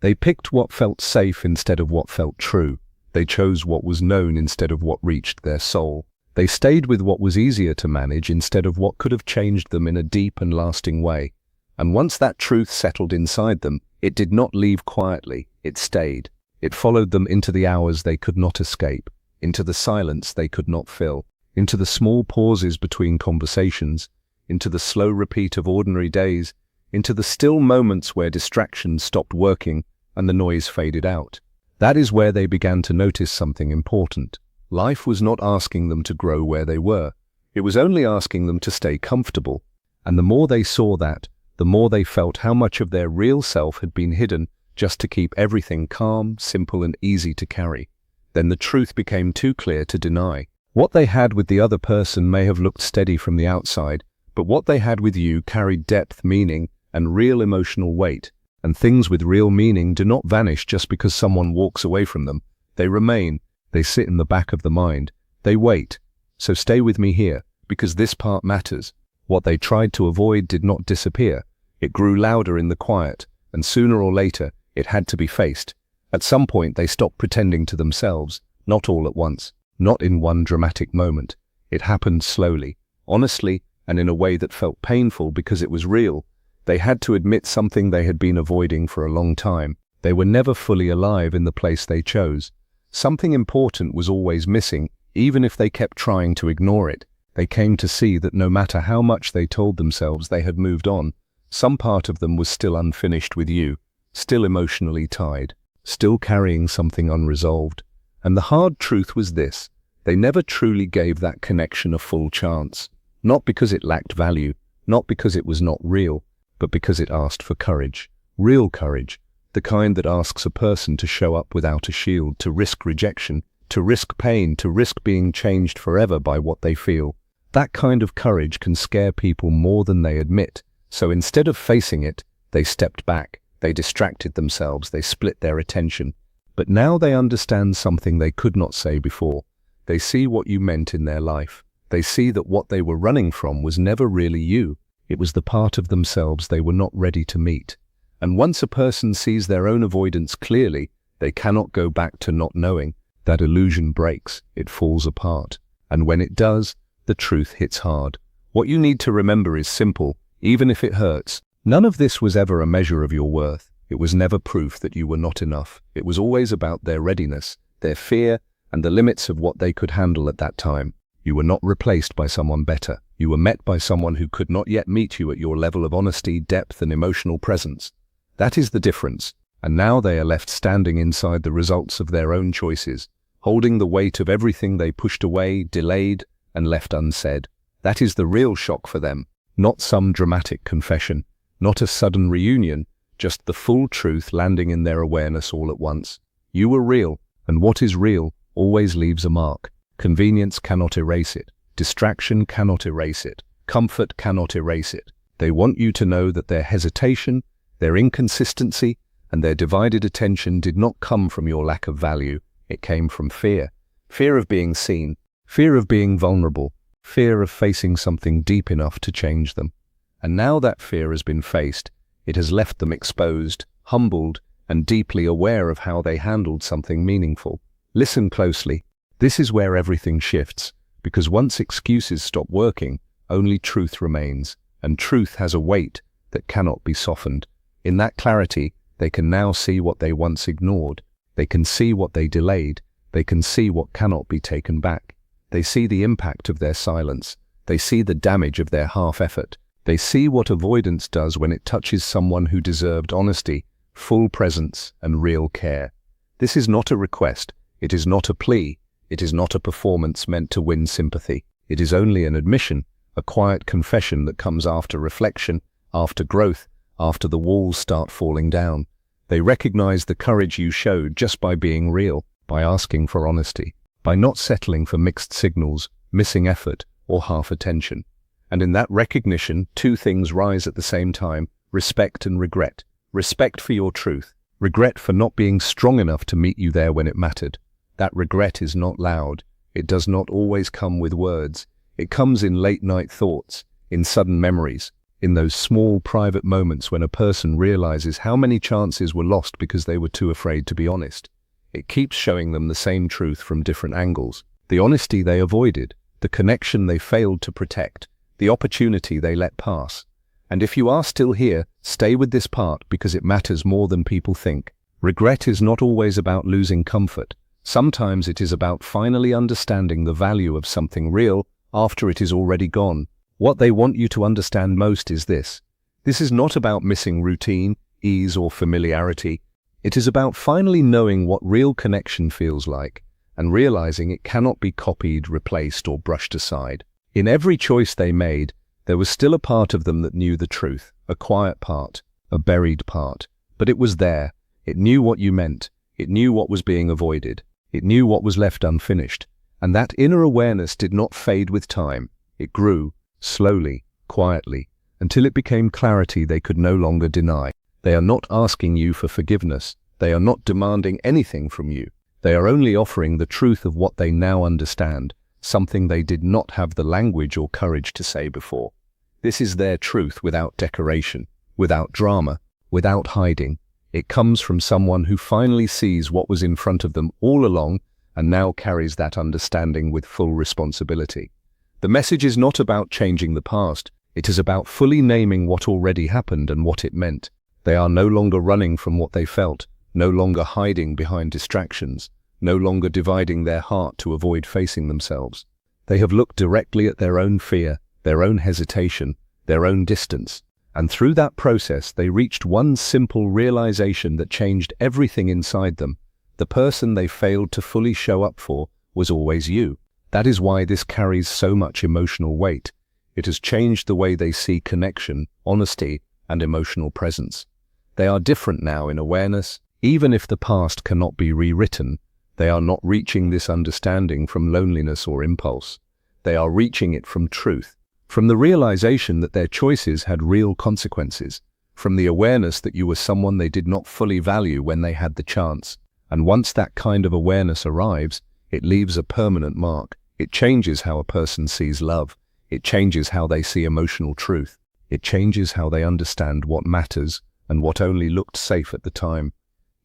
They picked what felt safe instead of what felt true. They chose what was known instead of what reached their soul. They stayed with what was easier to manage instead of what could have changed them in a deep and lasting way. And once that truth settled inside them, it did not leave quietly, it stayed. It followed them into the hours they could not escape, into the silence they could not fill, into the small pauses between conversations, into the slow repeat of ordinary days, into the still moments where distractions stopped working and the noise faded out. That is where they began to notice something important. Life was not asking them to grow where they were. It was only asking them to stay comfortable. And the more they saw that, the more they felt how much of their real self had been hidden just to keep everything calm, simple, and easy to carry. Then the truth became too clear to deny. What they had with the other person may have looked steady from the outside, but what they had with you carried depth, meaning, and real emotional weight. And things with real meaning do not vanish just because someone walks away from them. They remain. They sit in the back of the mind. They wait. So stay with me here, because this part matters. What they tried to avoid did not disappear. It grew louder in the quiet, and sooner or later, it had to be faced. At some point, they stopped pretending to themselves, not all at once, not in one dramatic moment. It happened slowly, honestly, and in a way that felt painful because it was real. They had to admit something they had been avoiding for a long time. They were never fully alive in the place they chose. Something important was always missing, even if they kept trying to ignore it. They came to see that no matter how much they told themselves they had moved on, some part of them was still unfinished with you, still emotionally tied, still carrying something unresolved. And the hard truth was this: they never truly gave that connection a full chance. Not because it lacked value, not because it was not real, but because it asked for courage. Real courage. The kind that asks a person to show up without a shield, to risk rejection, to risk pain, to risk being changed forever by what they feel. That kind of courage can scare people more than they admit. So instead of facing it, they stepped back. They distracted themselves. They split their attention. But now they understand something they could not say before. They see what you meant in their life. They see that what they were running from was never really you. It was the part of themselves they were not ready to meet. And once a person sees their own avoidance clearly, they cannot go back to not knowing. That illusion breaks, it falls apart. And when it does, the truth hits hard. What you need to remember is simple, even if it hurts. None of this was ever a measure of your worth. It was never proof that you were not enough. It was always about their readiness, their fear, and the limits of what they could handle at that time. You were not replaced by someone better. You were met by someone who could not yet meet you at your level of honesty, depth, and emotional presence. That is the difference. And now they are left standing inside the results of their own choices, holding the weight of everything they pushed away, delayed, and left unsaid. That is the real shock for them. Not some dramatic confession, not a sudden reunion, just the full truth landing in their awareness all at once. You were real, and what is real always leaves a mark. Convenience cannot erase it. Distraction cannot erase it. Comfort cannot erase it. They want you to know that their hesitation, their inconsistency, and their divided attention did not come from your lack of value. It came from fear. Fear of being seen. Fear of being vulnerable. Fear of facing something deep enough to change them. And now that fear has been faced, it has left them exposed, humbled, and deeply aware of how they handled something meaningful. Listen closely. This is where everything shifts, because once excuses stop working, only truth remains, and truth has a weight that cannot be softened. In that clarity, they can now see what they once ignored. They can see what they delayed. They can see what cannot be taken back. They see the impact of their silence. They see the damage of their half-effort. They see what avoidance does when it touches someone who deserved honesty, full presence, and real care. This is not a request. It is not a plea. It is not a performance meant to win sympathy. It is only an admission, a quiet confession that comes after reflection, after growth, after the walls start falling down. They recognize the courage you showed just by being real, by asking for honesty, by not settling for mixed signals, missing effort, or half attention. And in that recognition, two things rise at the same time: respect and regret. Respect for your truth, regret for not being strong enough to meet you there when it mattered. That regret is not loud. It does not always come with words. It comes in late-night thoughts, in sudden memories, in those small private moments when a person realizes how many chances were lost because they were too afraid to be honest. It keeps showing them the same truth from different angles. The honesty they avoided, the connection they failed to protect, the opportunity they let pass. And if you are still here, stay with this part because it matters more than people think. Regret is not always about losing comfort. Sometimes it is about finally understanding the value of something real after it is already gone. What they want you to understand most is this. This is not about missing routine, ease, or familiarity. It is about finally knowing what real connection feels like and realizing it cannot be copied, replaced, or brushed aside. In every choice they made, there was still a part of them that knew the truth, a quiet part, a buried part. But it was there. It knew what you meant. It knew what was being avoided. It knew what was left unfinished. And that inner awareness did not fade with time. It grew, slowly, quietly, until it became clarity they could no longer deny. They are not asking you for forgiveness. They are not demanding anything from you. They are only offering the truth of what they now understand, something they did not have the language or courage to say before. This is their truth without decoration, without drama, without hiding. It comes from someone who finally sees what was in front of them all along and now carries that understanding with full responsibility. The message is not about changing the past. It is about fully naming what already happened and what it meant. They are no longer running from what they felt, no longer hiding behind distractions, no longer dividing their heart to avoid facing themselves. They have looked directly at their own fear, their own hesitation, their own distance, and through that process they reached one simple realization that changed everything inside them. The person they failed to fully show up for was always you. That is why this carries so much emotional weight. It has changed the way they see connection, honesty, and emotional presence. They are different now in awareness. Even if the past cannot be rewritten, they are not reaching this understanding from loneliness or impulse. They are reaching it from truth, from the realization that their choices had real consequences, from the awareness that you were someone they did not fully value when they had the chance. And once that kind of awareness arrives, it leaves a permanent mark. It changes how a person sees love. It changes how they see emotional truth. It changes how they understand what matters and what only looked safe at the time.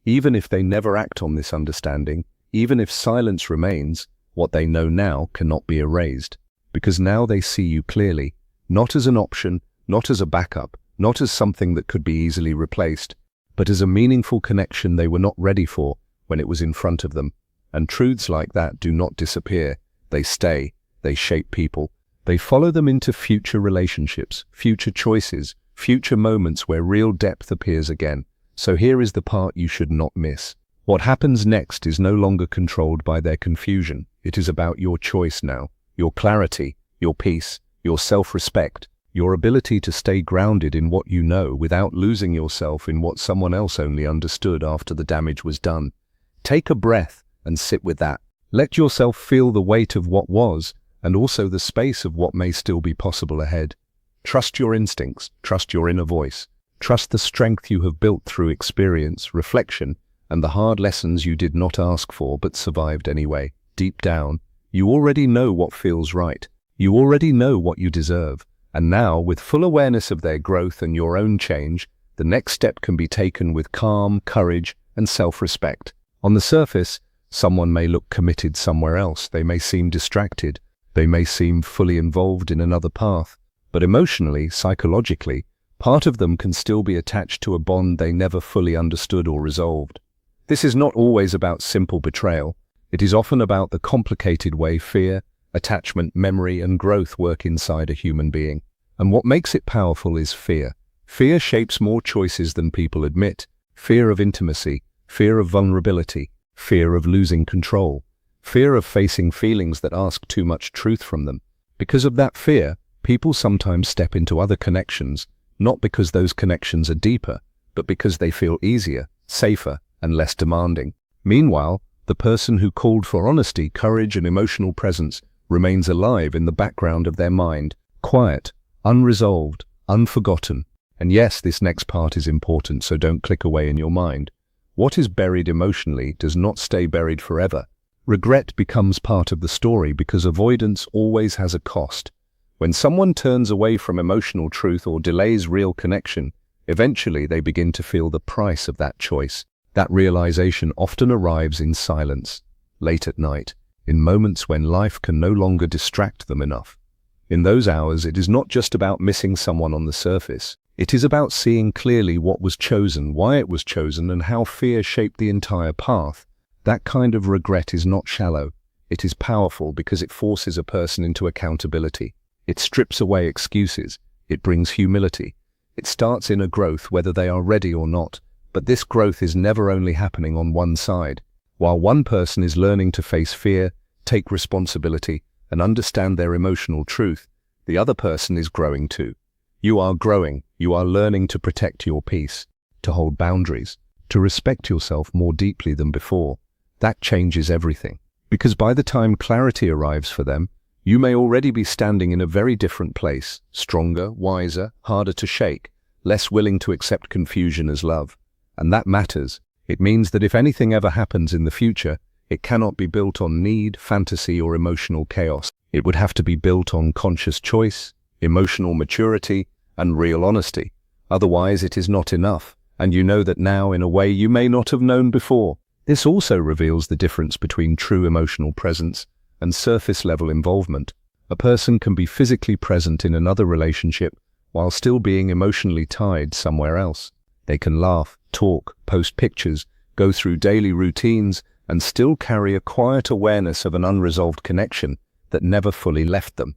Even if they never act on this understanding, even if silence remains, what they know now cannot be erased. Because now they see you clearly, not as an option, not as a backup, not as something that could be easily replaced, but as a meaningful connection they were not ready for when it was in front of them. And truths like that do not disappear. They stay. They shape people. They follow them into future relationships, future choices, future moments where real depth appears again. So here is the part you should not miss. What happens next is no longer controlled by their confusion. It is about your choice now, your clarity, your peace, your self-respect, your ability to stay grounded in what you know without losing yourself in what someone else only understood after the damage was done. Take a breath and sit with that. Let yourself feel the weight of what was and also the space of what may still be possible ahead. Trust your instincts, trust your inner voice. Trust the strength you have built through experience, reflection, and the hard lessons you did not ask for but survived anyway. Deep down, you already know what feels right. You already know what you deserve. And now, with full awareness of their growth and your own change, the next step can be taken with calm, courage, and self-respect. On the surface, someone may look committed somewhere else. They may seem distracted. They may seem fully involved in another path. But emotionally, psychologically, part of them can still be attached to a bond they never fully understood or resolved. This is not always about simple betrayal. It is often about the complicated way fear, attachment, memory, and growth work inside a human being. And what makes it powerful is fear. Fear shapes more choices than people admit. Fear of intimacy, fear of vulnerability, fear of losing control, fear of facing feelings that ask too much truth from them. Because of that fear, people sometimes step into other connections, not because those connections are deeper, but because they feel easier, safer, and less demanding. Meanwhile, the person who called for honesty, courage, and emotional presence remains alive in the background of their mind, quiet, unresolved, unforgotten. And yes, this next part is important, so don't click away in your mind. What is buried emotionally does not stay buried forever. Regret becomes part of the story because avoidance always has a cost. When someone turns away from emotional truth or delays real connection, eventually they begin to feel the price of that choice. That realization often arrives in silence, late at night, in moments when life can no longer distract them enough. In those hours, it is not just about missing someone on the surface. It is about seeing clearly what was chosen, why it was chosen, and how fear shaped the entire path. That kind of regret is not shallow. It is powerful because it forces a person into accountability. It strips away excuses. It brings humility. It starts inner growth whether they are ready or not. But this growth is never only happening on one side. While one person is learning to face fear, take responsibility, and understand their emotional truth, the other person is growing too. You are growing. You are learning to protect your peace, to hold boundaries, to respect yourself more deeply than before. That changes everything. Because by the time clarity arrives for them, you may already be standing in a very different place, stronger, wiser, harder to shake, less willing to accept confusion as love. And that matters. It means that if anything ever happens in the future, it cannot be built on need, fantasy, or emotional chaos. It would have to be built on conscious choice, emotional maturity, and real honesty. Otherwise, it is not enough, and you know that now in a way you may not have known before. This also reveals the difference between true emotional presence and surface-level involvement. A person can be physically present in another relationship while still being emotionally tied somewhere else. They can laugh, talk, post pictures, go through daily routines, and still carry a quiet awareness of an unresolved connection that never fully left them.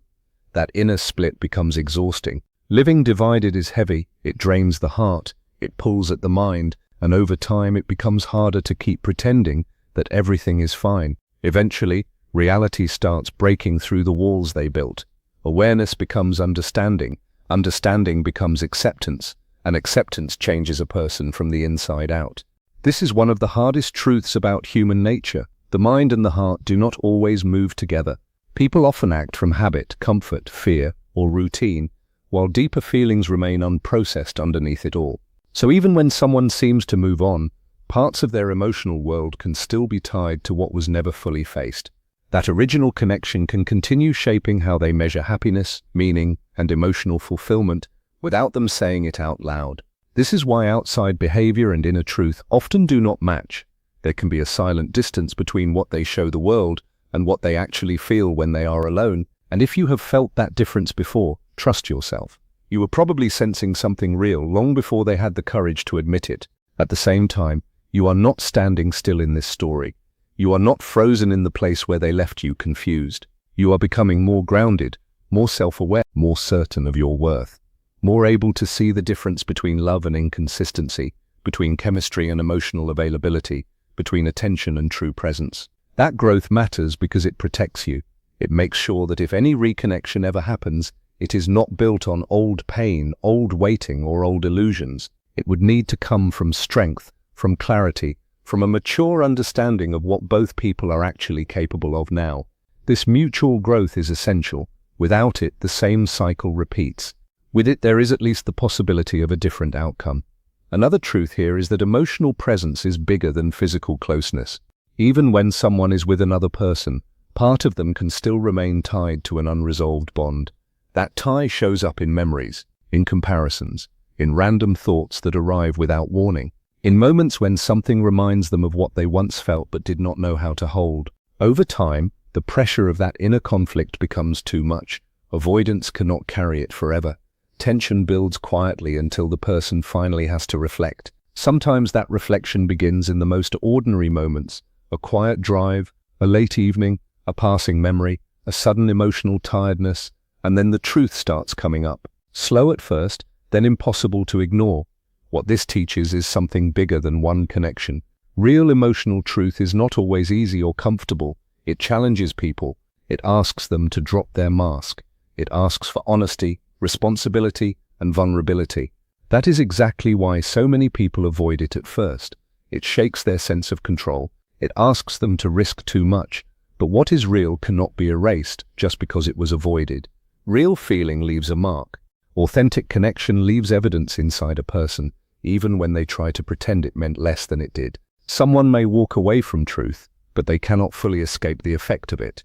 That inner split becomes exhausting. Living divided is heavy, it drains the heart, it pulls at the mind, and over time it becomes harder to keep pretending that everything is fine. Eventually, reality starts breaking through the walls they built. Awareness becomes understanding, understanding becomes acceptance, and acceptance changes a person from the inside out. This is one of the hardest truths about human nature. The mind and the heart do not always move together. People often act from habit, comfort, fear, or routine, while deeper feelings remain unprocessed underneath it all. So even when someone seems to move on, parts of their emotional world can still be tied to what was never fully faced. That original connection can continue shaping how they measure happiness, meaning, and emotional fulfillment without them saying it out loud. This is why outside behavior and inner truth often do not match. There can be a silent distance between what they show the world and what they actually feel when they are alone. And if you have felt that difference before, trust yourself. You were probably sensing something real long before they had the courage to admit it. At the same time, you are not standing still in this story. You are not frozen in the place where they left you confused. You are becoming more grounded, more self-aware, more certain of your worth, more able to see the difference between love and inconsistency, between chemistry and emotional availability, between attention and true presence. That growth matters because it protects you. It makes sure that if any reconnection ever happens, it is not built on old pain, old waiting, or old illusions. It would need to come from strength, from clarity, from a mature understanding of what both people are actually capable of now. This mutual growth is essential. Without it, the same cycle repeats. With it, there is at least the possibility of a different outcome. Another truth here is that emotional presence is bigger than physical closeness. Even when someone is with another person, part of them can still remain tied to an unresolved bond. That tie shows up in memories, in comparisons, in random thoughts that arrive without warning, in moments when something reminds them of what they once felt but did not know how to hold. Over time, the pressure of that inner conflict becomes too much. Avoidance cannot carry it forever. Tension builds quietly until the person finally has to reflect. Sometimes that reflection begins in the most ordinary moments: a quiet drive, a late evening, a passing memory, a sudden emotional tiredness, and then the truth starts coming up. Slow at first, then impossible to ignore. What this teaches is something bigger than one connection. Real emotional truth is not always easy or comfortable. It challenges people. It asks them to drop their mask. It asks for honesty, responsibility, and vulnerability. That is exactly why so many people avoid it at first. It shakes their sense of control. It asks them to risk too much. But what is real cannot be erased just because it was avoided. Real feeling leaves a mark. Authentic connection leaves evidence inside a person, even when they try to pretend it meant less than it did. Someone may walk away from truth, but they cannot fully escape the effect of it.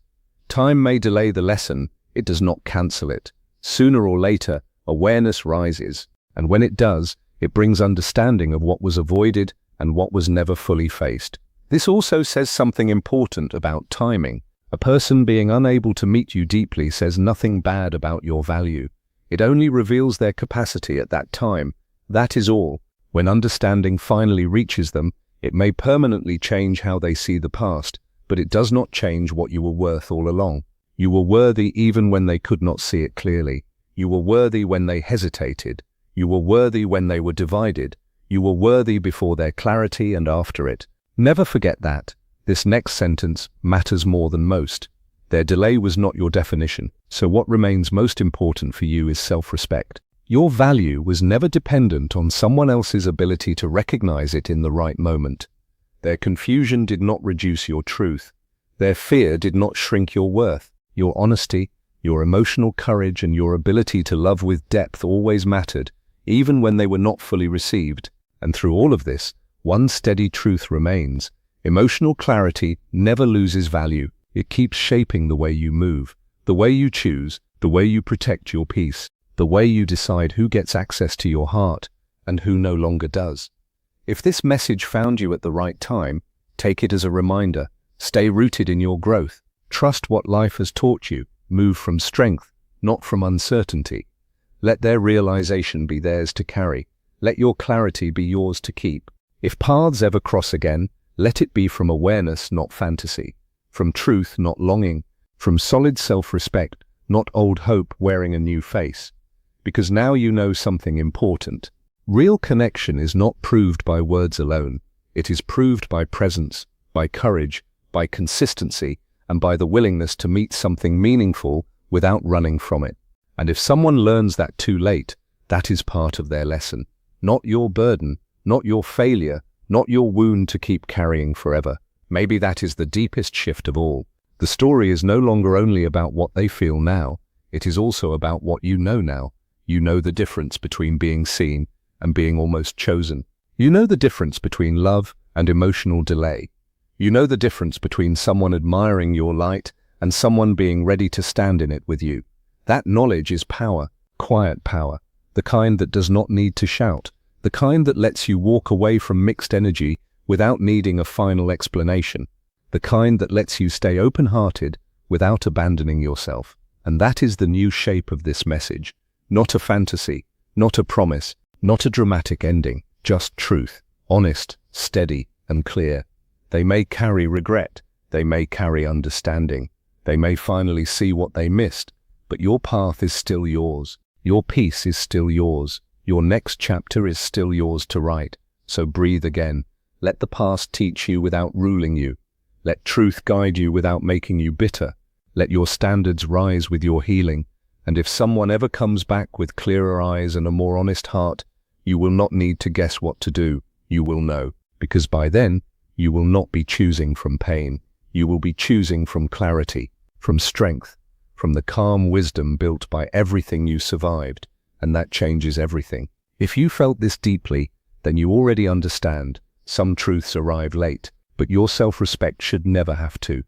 Time may delay the lesson, it does not cancel it. Sooner or later, awareness rises, and when it does, it brings understanding of what was avoided and what was never fully faced. This also says something important about timing. A person being unable to meet you deeply says nothing bad about your value. It only reveals their capacity at that time. That is all. When understanding finally reaches them, it may permanently change how they see the past, but it does not change what you were worth all along. You were worthy even when they could not see it clearly. You were worthy when they hesitated. You were worthy when they were divided. You were worthy before their clarity and after it. Never forget that. This next sentence matters more than most. Their delay was not your definition, so what remains most important for you is self-respect. Your value was never dependent on someone else's ability to recognize it in the right moment. Their confusion did not reduce your truth. Their fear did not shrink your worth. Your honesty, your emotional courage, and your ability to love with depth always mattered, even when they were not fully received. And through all of this, one steady truth remains. Emotional clarity never loses value. It keeps shaping the way you move, the way you choose, the way you protect your peace, the way you decide who gets access to your heart and who no longer does. If this message found you at the right time, take it as a reminder. Stay rooted in your growth. Trust what life has taught you. Move from strength, not from uncertainty. Let their realization be theirs to carry. Let your clarity be yours to keep. If paths ever cross again, let it be from awareness, not fantasy. From truth, not longing. From solid self-respect, not old hope wearing a new face. Because now you know something important. Real connection is not proved by words alone. It is proved by presence, by courage, by consistency, and by the willingness to meet something meaningful without running from it. And if someone learns that too late, that is part of their lesson. Not your burden, not your failure, not your wound to keep carrying forever. Maybe that is the deepest shift of all. The story is no longer only about what they feel now, it is also about what you know now. You know the difference between being seen and being almost chosen. You know the difference between love and emotional delay. You know the difference between someone admiring your light and someone being ready to stand in it with you. That knowledge is power, quiet power, the kind that does not need to shout, the kind that lets you walk away from mixed energy without needing a final explanation, the kind that lets you stay open-hearted without abandoning yourself. And that is the new shape of this message. Not a fantasy, not a promise, not a dramatic ending, just truth, honest, steady, and clear. They may carry regret, they may carry understanding, they may finally see what they missed, but your path is still yours, your peace is still yours, your next chapter is still yours to write. So breathe again. Let the past teach you without ruling you. Let truth guide you without making you bitter. Let your standards rise with your healing. And if someone ever comes back with clearer eyes and a more honest heart, you will not need to guess what to do. You will know, because by then, you will not be choosing from pain. You will be choosing from clarity, from strength, from the calm wisdom built by everything you survived, and that changes everything. If you felt this deeply, then you already understand. Some truths arrive late, but your self-respect should never have to.